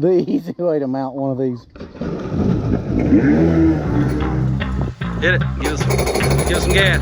the easy way to mount one of these. Hit it. Give us some gas.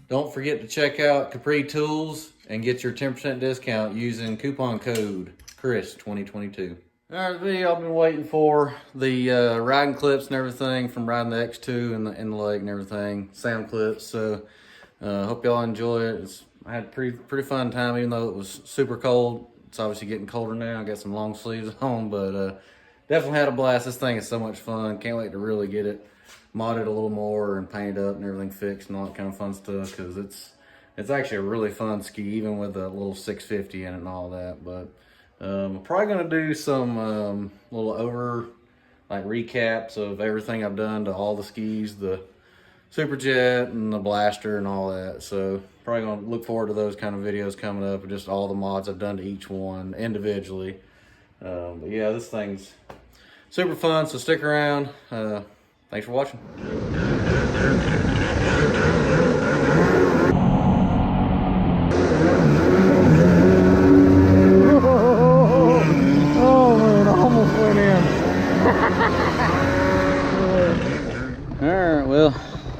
Don't forget to check out Capri Tools and get your 10% discount using coupon code Chris2022. All right, the video I've been waiting for, the riding clips and everything from riding the X2 in the lake and everything, sound clips. So hope y'all enjoy it. I had a pretty fun time, even though it was super cold. It's obviously getting colder now. I got some long sleeves on, but definitely had a blast. This thing is so much fun. Can't wait to really get it modded a little more and painted up and everything fixed and all that kind of fun stuff, because it's actually a really fun ski, even with a little 650 in it and all that. But I'm probably gonna do some little recaps of everything I've done to all the skis, the Superjet and the Blaster and all that. So probably gonna look forward to those kind of videos coming up, of just all the mods I've done to each one individually. But yeah, this thing's super fun, so stick around. Thanks for watching. Oh man, I almost went in. Alright, well,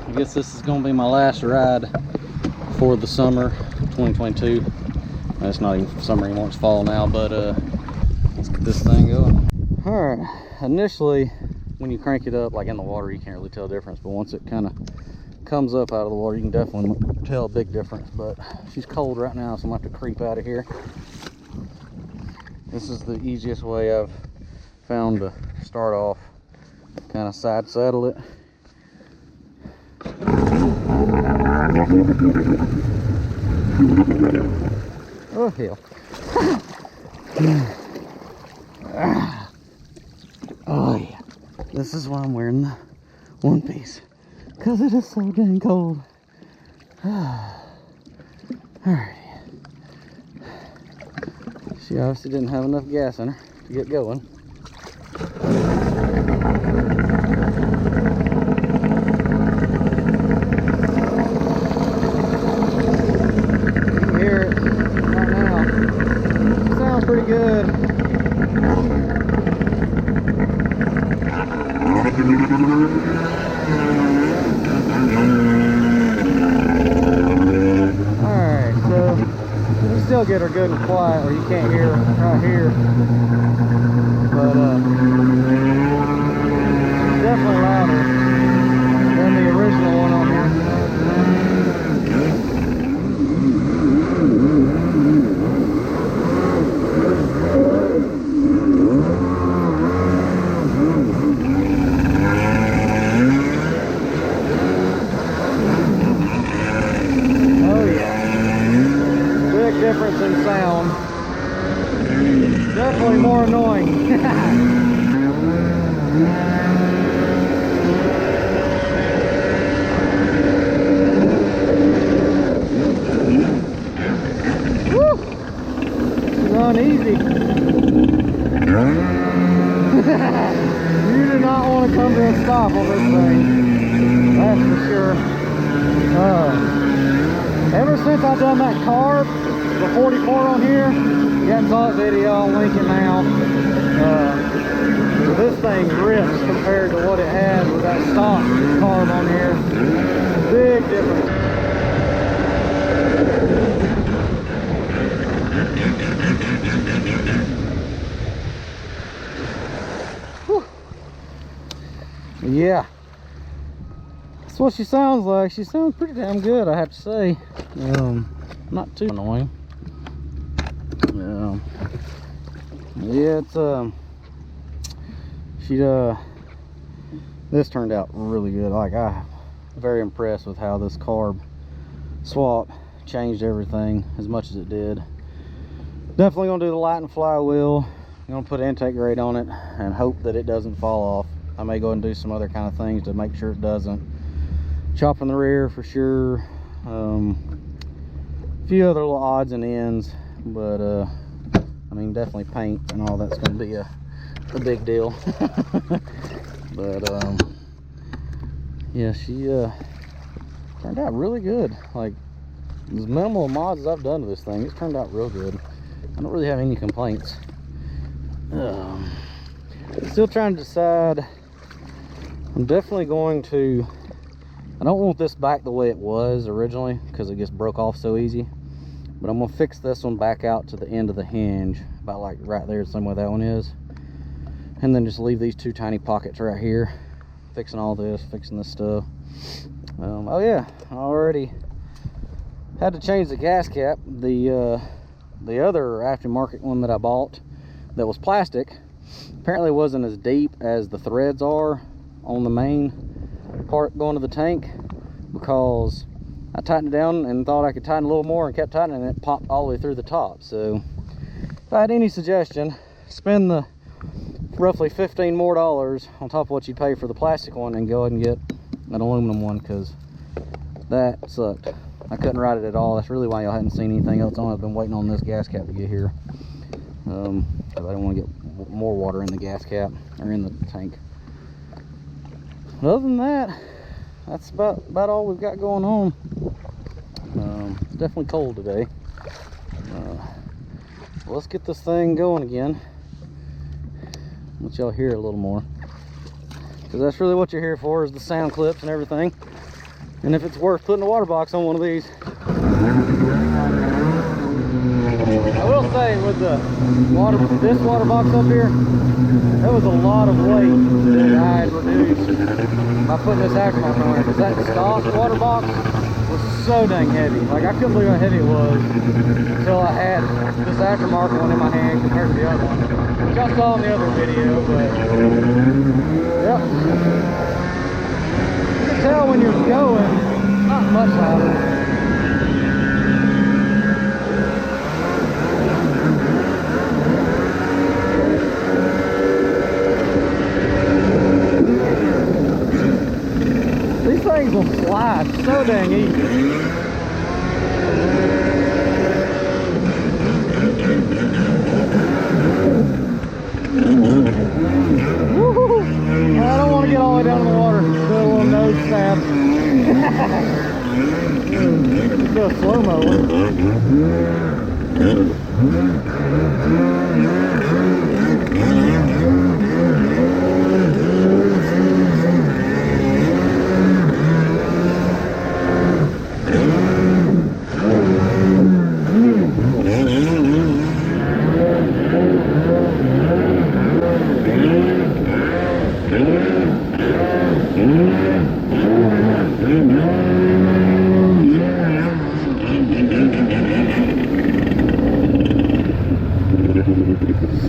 I guess this is going to be my last ride for the summer 2022. It's not even summer anymore, it's fall now, but let's get this thing going. Alright, initially, when you crank it up, like in the water, you can't really tell the difference, but once it kind of comes up out of the water, you can definitely tell a big difference. But she's cold right now, so I'm gonna have to creep out of here. This is the easiest way I've found to start off. Kind of side saddle it. Oh hell. Oh yeah. This is why I'm wearing the one piece, because it is so dang cold. Alrighty. She obviously didn't have enough gas in her to get going. You can hear it right now. It sounds pretty good. Alright, so you can still get her good and quiet, or you can't hear her right here. But definitely louder than the original one on here. Difference in sound. Definitely more annoying. Woo! It's uneasy. You do not want to come to a stop on this thing. That's for sure. Ever since I've done that carb, the 44 on here, you haven't saw that video, I'll link it now. This thing rips compared to what it had with that stock carb on here. Big difference. Whew. Yeah, that's what she sounds like. She sounds pretty damn good, I have to say. Not too annoying. Yeah, it's this turned out really good. Like, I'm very impressed with how this carb swap changed everything as much as it did. Definitely gonna do the light and flywheel. I'm gonna put an intake grate on it and hope that it doesn't fall off. I may go and do some other kind of things to make sure it doesn't. Chopping the rear for sure. A few other little odds and ends, but I mean, definitely paint and all that's gonna be a big deal. But yeah, she turned out really good. Like, as minimal mods as I've done to this thing, it's turned out real good. I don't really have any complaints. Still trying to decide. I'm definitely going to, I don't want this back the way it was originally because it just broke off so easy, but I'm gonna fix this one back out to the end of the hinge, about like right there, the same way that one is, and then just leave these two tiny pockets right here, fixing all this, fixing this stuff. Oh yeah, I already had to change the gas cap. The other aftermarket one that I bought that was plastic apparently wasn't as deep as the threads are on the main part going to the tank, because I tightened it down and thought I could tighten a little more and kept tightening, and it popped all the way through the top. So if I had any suggestion, spend the roughly $15 more on top of what you pay for the plastic one and go ahead and get an aluminum one, because that sucked. I couldn't ride it at all. That's really why y'all hadn't seen anything else on it. I've been waiting on this gas cap to get here, because I don't want to get more water in the gas cap or in the tank. But other than that, that's about all we've got going on. It's definitely cold today. Let's get this thing going again. Let y'all hear a little more, because that's really what you're here for, is the sound clips and everything. And if it's worth putting a water box on one of these. I will say, with this water box up here, there was a lot of weight that I had reduced by putting this aftermarket on it, because that stock water box was so dang heavy. Like, I couldn't believe how heavy it was until I had this aftermarket one in my hand compared to the other one, which I saw in the other video. But yep, you can tell when you're going, not much louder. These things will slide so dang easy. I don't want to get all the way down in the water. Do a little nose stab. Do a slow-mo.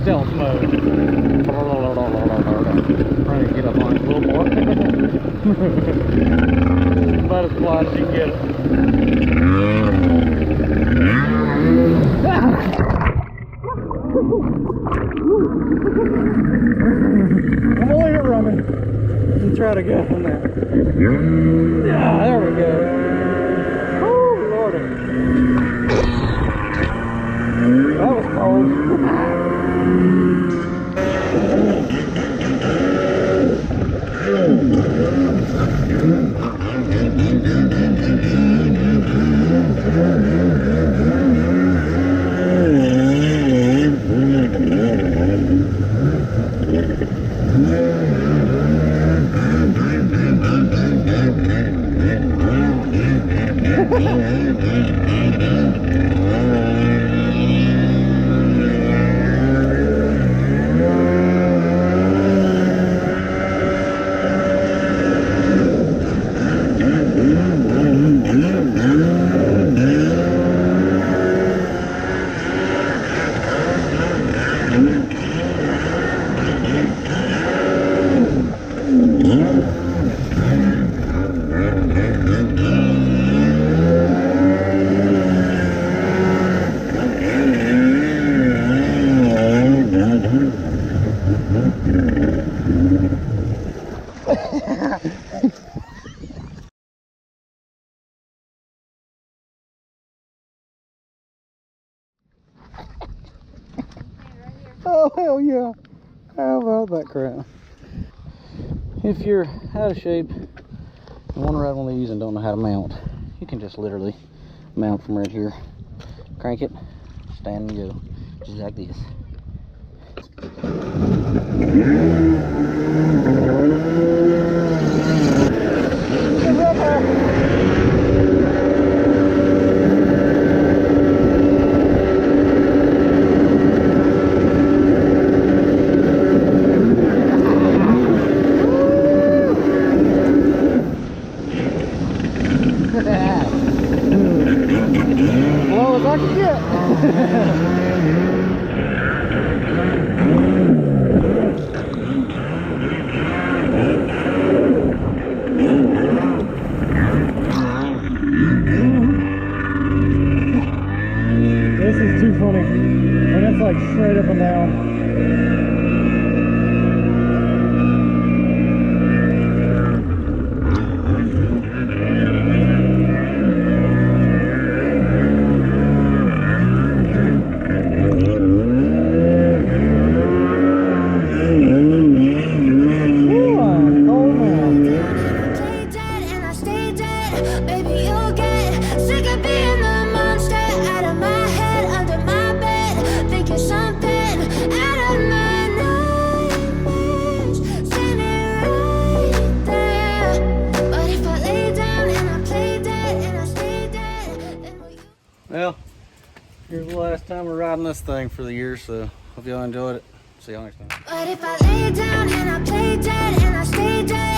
Stealth mode. Trying to get up on it a little more. About as quiet as you can get it. I'm gonna leave it running and try to go from there. Yeah, there we go. Oh, Lordy. That was cold. Oh, hell yeah. How about that crap? If you're out of shape and want to ride one of these and don't know how to mount, you can just literally mount from right here. Crank it, stand and go, just like this. Blow as I can get. This is too funny, and it's like straight up and down. Well, here's the last time we're riding this thing for the year, so hope y'all enjoyed it. See y'all next time. But if I lay down and I play dead and I stay dead